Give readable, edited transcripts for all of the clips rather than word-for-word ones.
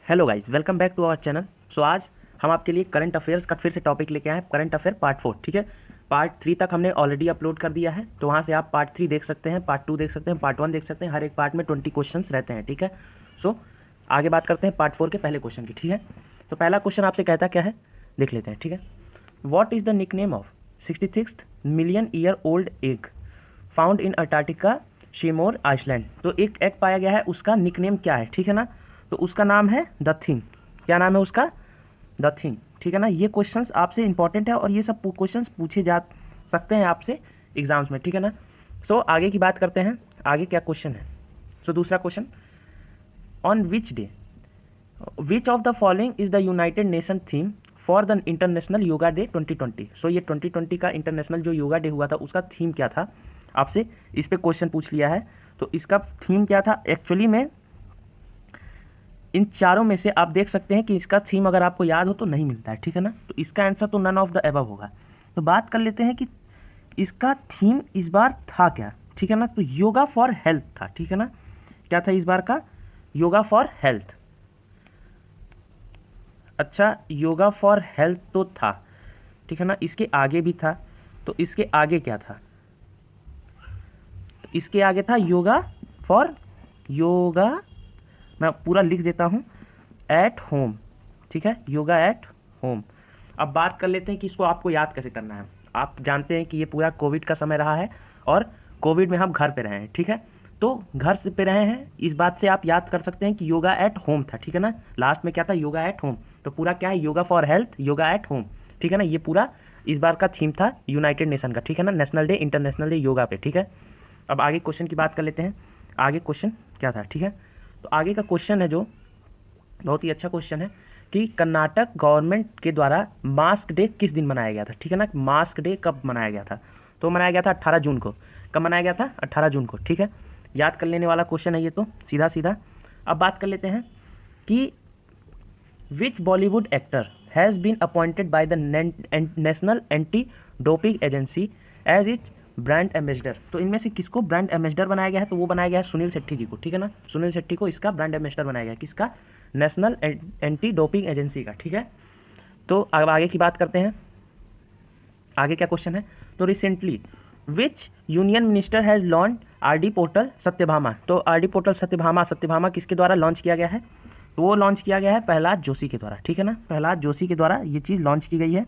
Hello guys, welcome back to our channel. So आज हम आपके लिए करंट अफेयर्स का फिर से टॉपिक लेके आए हैं, करंट अफेयर पार्ट 4। ठीक है, पार्ट 3 तक हमने ऑलरेडी अपलोड कर दिया है, तो वहाँ से आप पार्ट 3 देख सकते हैं, पार्ट 2 देख सकते हैं, पार्ट 1 देख सकते हैं। हर एक पार्ट में 20 क्वेश्चंस रहते हैं। ठीक है, सो आगे बात करते हैं पार्ट 4 के पहले क्वेश्चन की। ठीक है, तो पहला क्वेश्चन आपसे कहता क्या है, देख लेते हैं। ठीक है, what is the nickname of 66th million year old egg found in Antarctica Seymour Island. तो एक एग पाया गया है, उसका निक नेम क्या है? ठीक है ना, तो उसका नाम है द थिंग। क्या नाम है उसका? The thing. ठीक है ना, ये क्वेश्चंस आपसे इंपॉर्टेंट है और ये सब क्वेश्चंस पूछे जा सकते हैं आपसे एग्जाम्स में। ठीक है ना, सो आगे की बात करते हैं, आगे क्या क्वेश्चन है। सो दूसरा question, on which day which of the following is the United nation theme for the international yoga day 2020। सो ये 2020 का इंटरनेशनल जो योगा डे हुआ था उसका थीम क्या था, आपसे इस पे क्वेश्चन पूछ लिया है। तो इसका थीम क्या था एक्चुअली में, इन चारों में से आप देख सकते हैं कि इसका थीम अगर आपको याद हो तो नहीं मिलता है। ठीक है ना, तो इसका आंसर तो नन ऑफ द एबव होगा। तो बात कर लेते हैं कि इसका थीम इस बार था क्या। ठीक है ना, तो योगा फॉर हेल्थ था। ठीक है ना, क्या था इस बार का? Yoga for health. अच्छा, योगा फॉर हेल्थ तो था। ठीक है ना, इसके आगे भी था, तो इसके आगे क्या था? तो इसके आगे था योगा, मैं पूरा लिख देता हूँ, एट होम। ठीक है, योगा एट होम। अब बात कर लेते हैं कि इसको आपको याद कैसे करना है। आप जानते हैं कि ये पूरा कोविड का समय रहा है और कोविड में हम घर पे रहे हैं। ठीक है, तो घर से पे रहे हैं, इस बात से आप याद कर सकते हैं कि योगा एट होम था। ठीक है ना, लास्ट में क्या था? Yoga at home. तो पूरा क्या है? Yoga for health, yoga at home. ठीक है ना, ये पूरा इस बार का थीम था यूनाइटेड नेशन का। ठीक है ना, national day, international day yoga पे। ठीक है, अब आगे क्वेश्चन की बात कर लेते हैं, आगे क्वेश्चन क्या था। ठीक है, तो आगे का क्वेश्चन है जो बहुत ही अच्छा क्वेश्चन है कि कर्नाटक गवर्नमेंट के द्वारा मास्क डे किस दिन मनाया गया था। ठीक है ना, मास्क डे कब मनाया गया था? तो मनाया गया था 18 जून को। कब मनाया गया था? 18 जून को। ठीक है, याद कर लेने वाला क्वेश्चन है ये, तो सीधा सीधा। अब बात कर लेते हैं कि which Bollywood actor has been appointed by the national anti doping agency as it brand ambassador. तो इनमें से किसको ब्रांड एम्बेसडर बनाया गया है? तो वो बनाया गया है सुनील शेट्टी जी को। ठीक है ना, सुनील शेट्टी को इसका ब्रांड एम्बेसडर बनाया गया है। किसका? नेशनल एंटी डोपिंग एजेंसी का। ठीक है, तो अब आगे की बात करते हैं, आगे क्या क्वेश्चन है। तो recently which union minister has launch RD portal Satyabhama. तो आरडी पोर्टल सत्यभामा किसके द्वारा लॉन्च किया गया है? तो वो लॉन्च किया गया है प्रहलाद जोशी के द्वारा। ठीक है ना, प्रहलाद जोशी के द्वारा ये चीज़ लॉन्च की गई है।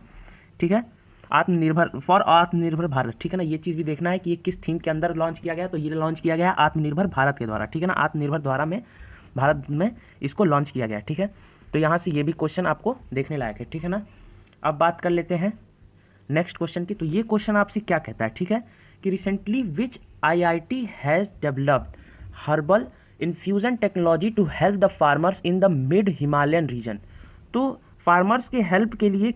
ठीक है, आत्मनिर्भर भारत। ठीक है ना, ये चीज़ भी देखना है कि ये किस थीम के अंदर लॉन्च किया गया। तो ये लॉन्च किया गया आत्मनिर्भर भारत के द्वारा। ठीक है ना, आत्मनिर्भर द्वारा में भारत में इसको लॉन्च किया गया। ठीक है, तो यहाँ से ये भी क्वेश्चन आपको देखने लायक है। ठीक है ना, अब बात कर लेते हैं नेक्स्ट क्वेश्चन की। तो ये क्वेश्चन आपसे क्या कहता है? ठीक है, कि recently which IIT has developed herbal infusion technology to help the farmers in the mid Himalayan region. तो फार्मर्स के हेल्प के लिए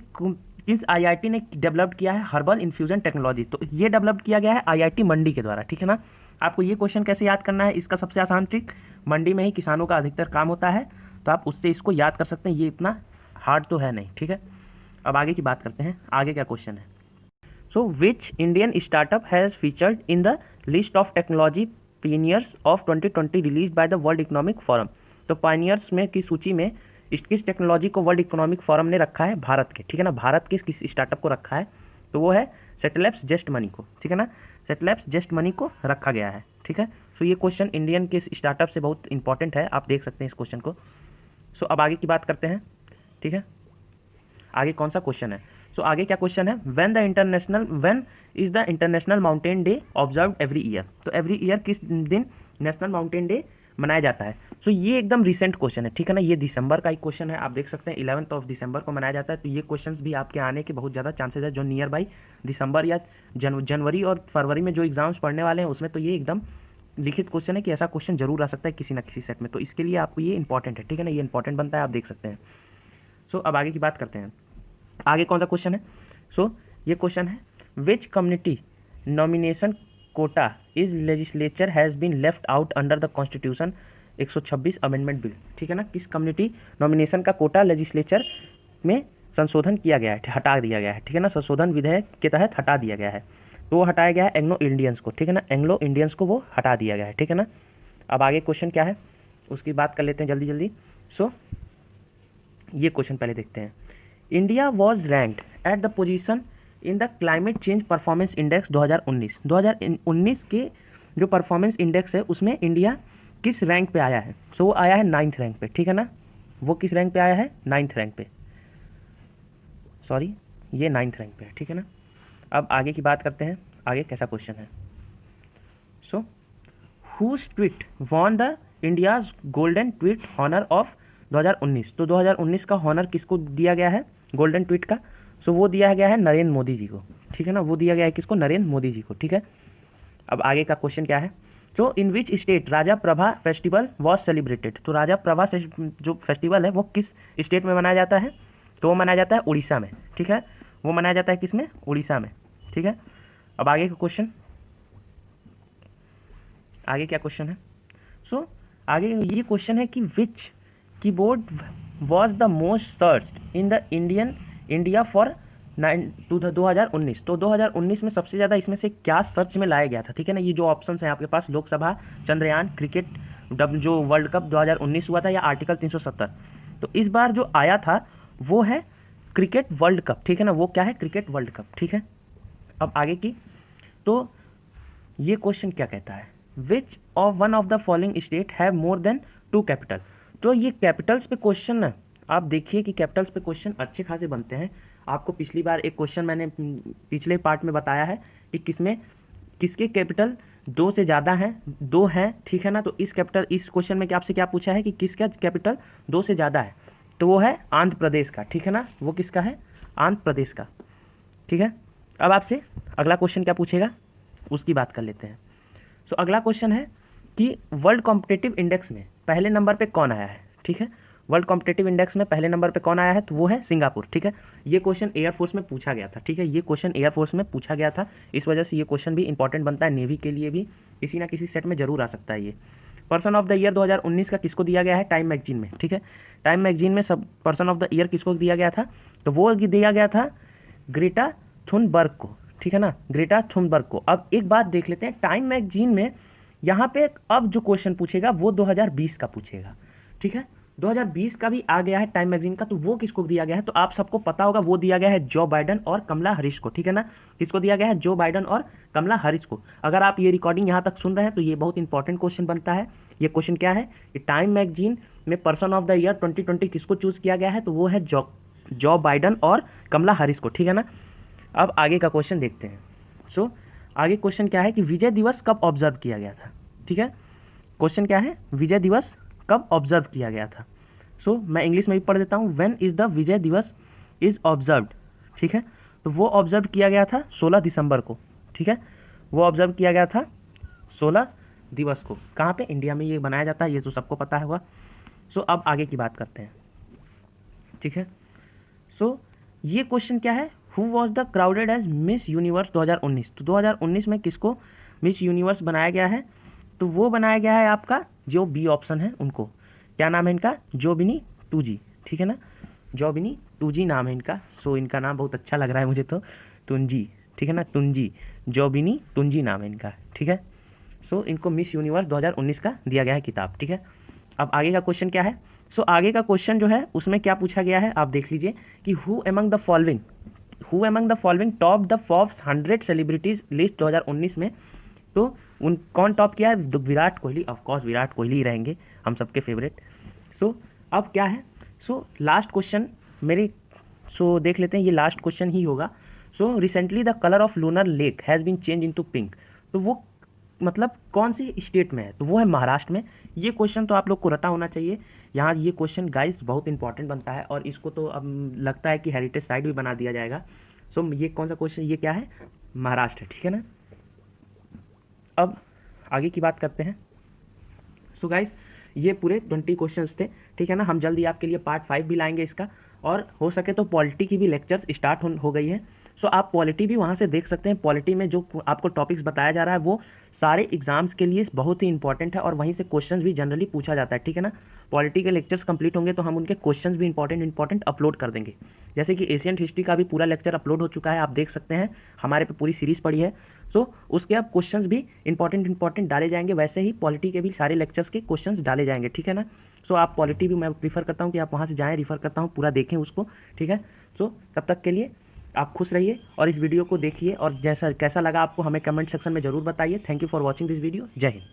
किस आईआईटी ने डेवलप किया है हर्बल इन्फ्यूजन टेक्नोलॉजी? तो ये डेवलप किया गया है आईआईटी मंडी के द्वारा। ठीक है ना, आपको ये क्वेश्चन कैसे याद करना है? इसका सबसे आसान ट्रिक, मंडी में ही किसानों का अधिकतर काम होता है, तो आप उससे इसको याद कर सकते हैं, ये इतना हार्ड तो है नहीं। ठीक है, अब आगे की बात करते हैं, आगे क्या क्वेश्चन है। So which Indian startup has featured in the list of technology pioneers of 2020 release by the World Economic Forum. तो पायनियर्स में की सूची में किस टेक्नोलॉजी को वर्ल्ड इकोनॉमिक फोरम ने रखा है? भारत के। ठीक है ना, भारत के किस स्टार्टअप को रखा है? तो वो है सेटेलैब्स जस्ट मनी को। ठीक है ना, सेटेलैब्स जस्ट मनी को रखा गया है। ठीक है, सो ये क्वेश्चन इंडियन के स्टार्टअप से बहुत इंपॉर्टेंट है, आप देख सकते हैं इस क्वेश्चन को। सो अब आगे की बात करते हैं। ठीक है, आगे कौन सा क्वेश्चन है? सो आगे क्या क्वेश्चन है, when is the international mountain day observe every year. तो एवरी ईयर किस दिन नेशनल माउंटेन डे मनाया जाता है? सो ये एकदम रिसेंट क्वेश्चन है। ठीक है ना, ये दिसंबर का एक क्वेश्चन है, आप देख सकते हैं 11 दिसंबर को मनाया जाता है। तो ये क्वेश्चंस भी आपके आने के बहुत ज़्यादा चांसेस है, जो नियर बाई दिसंबर या जनवरी और फरवरी में जो एग्जाम्स पढ़ने वाले हैं उसमें तो ये एकदम लिखित क्वेश्चन है कि ऐसा क्वेश्चन जरूर आ सकता है किसी ना किसी सेट में। तो इसके लिए आपको ये इंपॉर्टेंट है। ठीक है ना, ये इंपॉर्टेंट बनता है, आप देख सकते हैं। सो अब आगे की बात करते हैं, आगे कौन सा क्वेश्चन है। सो ये क्वेश्चन है, which community nomination quota is legislature has been left out under the constitution 126 amendment bill. ठीक है ना, किस कम्युनिटी नॉमिनेशन का कोटा लेजिस्लेचर में संशोधन किया गया है, हटा दिया गया है? ठीक है ना, संशोधन विधेयक के तहत हटा दिया गया है। तो वो हटाया गया है एंग्लो इंडियंस को। ठीक है ना, एंग्लो इंडियंस को वो हटा दिया गया है। ठीक है ना, अब आगे क्वेश्चन क्या है उसकी बात कर लेते हैं जल्दी जल्दी। सो ये क्वेश्चन पहले देखते हैं। India was ranked at the position in the climate change performance index 2019। 2019 के जो परफॉर्मेंस इंडेक्स है उसमें इंडिया किस रैंक पे आया है? सो वो आया है 9th रैंक पे, ठीक है ना। वो किस रैंक पे आया है? 9th रैंक पे, सॉरी ये 9th रैंक पे है, ठीक है ना। अब आगे की बात करते हैं, आगे कैसा क्वेश्चन है। So whose tweet won the India's golden tweet honour of 2019। तो 2019 का हॉनर किसको दिया गया है गोल्डन ट्वीट का? सो वो दिया गया है नरेंद्र मोदी जी को, ठीक है ना। वो दिया गया है किसको? नरेंद्र मोदी जी को, ठीक है। अब आगे का क्वेश्चन क्या है? So in which state Raja Parba festival was celebrated. तो राजा प्रभा से जो फेस्टिवल है वो किस स्टेट में मनाया जाता है? तो वो मनाया जाता है उड़ीसा में, ठीक है। वो मनाया जाता है किस में? उड़ीसा में, ठीक है। अब आगे का क्वेश्चन, आगे क्या क्वेश्चन है? सो आगे ये क्वेश्चन है कि which keyboard was the most search in the India for 2019। तो 2019 में सबसे ज़्यादा इसमें से क्या सर्च में लाया गया था, ठीक है ना। ये जो ऑप्शंस हैं आपके पास, लोकसभा, चंद्रयान, क्रिकेट, जो वर्ल्ड कप 2019 हुआ था, या आर्टिकल 370। तो इस बार जो आया था वो है क्रिकेट वर्ल्ड कप, ठीक है ना। वो क्या है? क्रिकेट वर्ल्ड कप, ठीक है। अब आगे की, तो ये क्वेश्चन क्या कहता है? Which of one of the following state have more than 2 capital. तो ये कैपिटल्स पे क्वेश्चन ना, आप देखिए कि कैपिटल्स पे क्वेश्चन अच्छे खासे बनते हैं। आपको पिछली बार एक क्वेश्चन मैंने पिछले पार्ट में बताया है कि किसके कैपिटल 2 से ज़्यादा हैं, 2 हैं, ठीक है ना। तो इस क्वेश्चन में आपसे क्या पूछा है कि किसका कैपिटल 2 से ज़्यादा है? तो वो है आंध्र प्रदेश का, ठीक है ना। वो किसका है? आंध्र प्रदेश का, ठीक है। अब आपसे अगला क्वेश्चन क्या पूछेगा उसकी बात कर लेते हैं। सो अगला क्वेश्चन है कि वर्ल्ड कॉम्पिटिटिव इंडेक्स में पहले नंबर पे कौन आया है, ठीक है। वर्ल्ड कॉम्पिटिटिव इंडेक्स में पहले नंबर पे कौन आया है? तो वो है सिंगापुर, ठीक है। ये क्वेश्चन एयरफोर्स में पूछा गया था, ठीक है। ये क्वेश्चन एयरफोर्स में पूछा गया था, इस वजह से ये क्वेश्चन भी इंपॉर्टेंट बनता है। नेवी के लिए भी किसी ना किसी सेट में जरूर आ सकता है ये। पर्सन ऑफ द ईयर 2019 का किसको दिया गया है? टाइम मैगजीन में, ठीक है। टाइम मैगजीन में सब पर्सन ऑफ द ईयर किसको दिया गया था? तो वो दिया गया था ग्रेटा थुनबर्ग को, ठीक है ना, ग्रेटा थुनबर्ग को। अब एक बात देख लेते हैं, टाइम मैगजीन में यहाँ पे अब जो क्वेश्चन पूछेगा वो 2020 का पूछेगा, ठीक है। 2020 का भी आ गया है टाइम मैगजीन का, तो वो किसको दिया गया है? तो आप सबको पता होगा, वो दिया गया है जो बाइडन और कमला हैरिस को, ठीक है ना। किसको दिया गया है? जो बाइडन और कमला हैरिस को। अगर आप ये रिकॉर्डिंग यहाँ तक सुन रहे हैं तो ये बहुत इंपॉर्टेंट क्वेश्चन बनता है। ये क्वेश्चन क्या है कि टाइम मैगजीन में पर्सन ऑफ द ईयर 2020 किसको चूज किया गया है? तो वो है जो बाइडन और कमला हैरिस को, ठीक है ना। अब आगे का क्वेश्चन देखते हैं। सो आगे क्वेश्चन क्या है कि विजय दिवस कब ऑब्जर्व किया गया था, ठीक है। क्वेश्चन क्या है? विजय दिवस कब ऑब्जर्व किया गया था? सो मैं इंग्लिश में भी पढ़ देता हूँ। व्हेन इज द विजय दिवस इज ऑब्जर्व्ड, ठीक है। तो वो ऑब्जर्व किया गया था 16 दिसंबर को, ठीक है। वो ऑब्जर्व किया गया था 16 दिवस को। कहाँ पे? इंडिया में ये बनाया जाता है, ये तो सबको पता होगा। सो अब आगे की बात करते हैं, ठीक है। सो ये क्वेश्चन क्या है? Who was the crowded as Miss Universe 2019। तो 2019 में किसको मिस यूनिवर्स बनाया गया है? तो वो बनाया गया है आपका जो बी ऑप्शन है उनको। क्या नाम है इनका? जोबिनी टूजी, ठीक है ना। जोबिनी टूजी नाम है इनका। सो इनका नाम बहुत अच्छा लग रहा है मुझे तो, तुंजी, ठीक है ना, तुंजी, जोबिनी तुंजी नाम है इनका, ठीक है। सो इनको मिस यूनिवर्स 2019 का दिया गया है किताब, ठीक है। अब आगे का क्वेश्चन क्या है? सो आगे का क्वेश्चन जो है उसमें क्या पूछा गया है आप देख लीजिए कि who among the following top the Forbes 100 celebrities list 2019 में। तो कौन टॉप किया है? विराट कोहली, ऑफकोर्स विराट कोहली ही रहेंगे हम सबके फेवरेट। सो अब क्या है? सो लास्ट क्वेश्चन देख लेते हैं, ये लास्ट क्वेश्चन ही होगा। So recently the colour of Lonar lake has been change into pink. तो वो मतलब कौन सी स्टेट में है? तो वो है महाराष्ट्र में। ये क्वेश्चन तो आप लोग को रटा होना चाहिए। यहाँ ये क्वेश्चन गाइस बहुत इंपॉर्टेंट बनता है और इसको तो अब लगता है कि हेरिटेज साइट भी बना दिया जाएगा। सो ये कौन सा क्वेश्चन? ये क्या है? महाराष्ट्र, ठीक है ना। अब आगे की बात करते हैं। सो गाइस ये पूरे 20 क्वेश्चंस थे, ठीक है ना। हम जल्दी आपके लिए पार्ट 5 भी लाएंगे इसका, और हो सके तो पॉलिटी की भी लेक्चर्स स्टार्ट हो गई है। सो आप पॉलिटी भी वहाँ से देख सकते हैं। पॉलिटी में जो आपको टॉपिक्स बताया जा रहा है वो सारे एग्जाम्स के लिए बहुत ही इंपॉर्टेंट है और वहीं से क्वेश्चंस भी जनरली पूछा जाता है, ठीक है ना। पॉलिटी के लेक्चर्स कंप्लीट होंगे तो हम उनके क्वेश्चंस भी इंपॉर्टेंट अपलोड कर देंगे। जैसे कि एशियन हिस्ट्री का भी पूरा लेक्चर अपलोड हो चुका है, आप देख सकते हैं, हमारे पे पूरी सीरीज़ पड़ी है। सो उसके अब क्वेश्चंस भी इंपॉर्टेंट डाले जाएंगे, वैसे ही पॉलिटी के भी सारे लेक्चर्स के क्वेश्चंस डाले जाएंगे, ठीक है ना। सो आप पॉलिटी भी मैं प्रीफर करता हूँ कि आप वहाँ से जाएँ, रिफ़र करता हूँ, पूरा देखें उसको, ठीक है। सो तब तक के लिए आप खुश रहिए और इस वीडियो को देखिए, और जैसा कैसा लगा आपको हमें कमेंट सेक्शन में ज़रूर बताइए। Thank you for watching this video. जय हिंद।